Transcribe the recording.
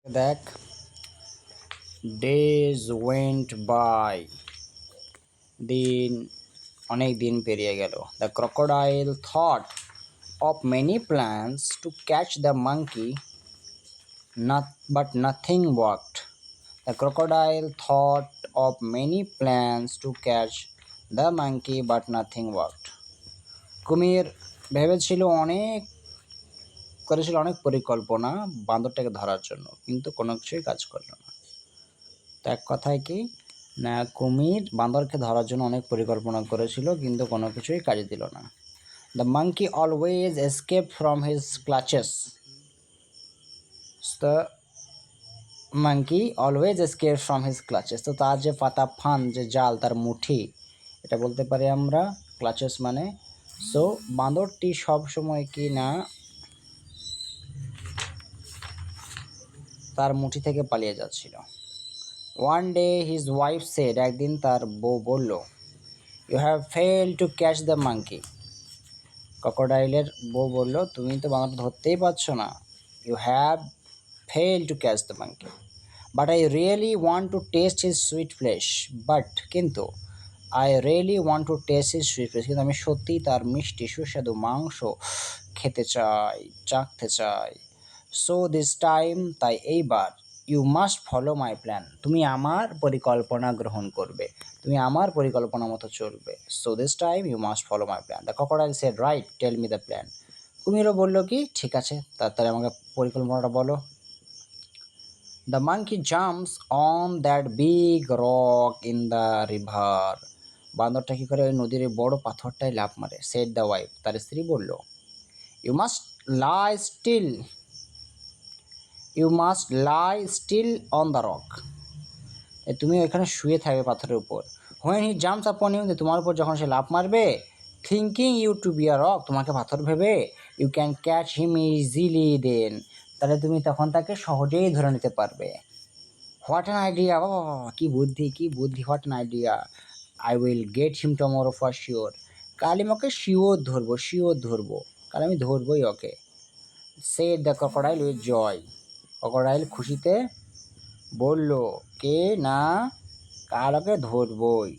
দেখ, days went by, অনেক দিন পেরিয়ে গেল। The crocodile thought of many plans to catch the monkey, but nothing worked. The crocodile thought of many plans to catch the monkey, but nothing worked. কুমির করেছিল অনেক পরিকল্পনা বান্দরটাকে ধরার জন্য, কিন্তু কোনো কিছুই কাজ করলো না। তো এক কথায় কি না, কুমির বান্দরকে ধরার জন্য অনেক পরিকল্পনা করেছিল, কিন্তু কোনো কিছুই কাজে দিল না। The monkey always escape from his clutches. The monkey always escape from his clutches. তো তার যে পাতা ফান, যে জাল, তার মুঠি, এটা বলতে পারি আমরা ক্লাচেস মানে। সো বান্দরটি সব সময় কি না তার মুঠি থেকে পালিয়ে যাচ্ছিল। One day his wife said, একদিন তার বউ বলল, you have fail to catch the monkey. ক্রোকোডাইলের বউ বলল, তুমি তো বান্দরটা ধরতেই পারছো না। You have fail to catch the monkey, but I really want to taste his sweet flesh. কিন্তু আমি সত্যিই তার মিষ্টি সুস্বাদু মাংস খেতে চাই, চাখতে চাই। সো দিস টাইম, তাই এইবার, you must follow my plan, তুমি আমার পরিকল্পনা গ্রহণ করবে, তুমি আমার পরিকল্পনা মতো চলবে। So this time you must follow my plan. The crocodile said, right, tell me the plan. কুমিরও বললো কি, ঠিক আছে, তাড়াতাড়ি আমাকে পরিকল্পনাটা বলো। The monkey jumps on that big rock in the river. বান্দরটা কী করে ওই নদীর বড় পাথরটায় লাফ মারে। সেড দ্য ওয়াইফ, তার স্ত্রী বলল, you must lie still, you must lie still on the rock, তুমি ওইখানে শুয়ে থাকবে পাথরের উপর। When he jumps upon you, তোমার উপর যখন সে লাফ মারবে, thinking you to be a rock, তোমাকে পাথর ভেবে, you can catch him easily then, তাহলে তুমি তখন তাকে সহজেই ধরে নিতে পারবে। হোয়াট অ্যান আইডিয়া, বাবা কী বুদ্ধি, কী বুদ্ধি, what an idea. I will get him tomorrow for sure, কাল আমি ওকে শিওর ধরবো, কাল আমি ধরবই ওকে। Said the crocodile with joy, crocodile খুশিতে বলল, কে না, কাল ওকে ধরবই।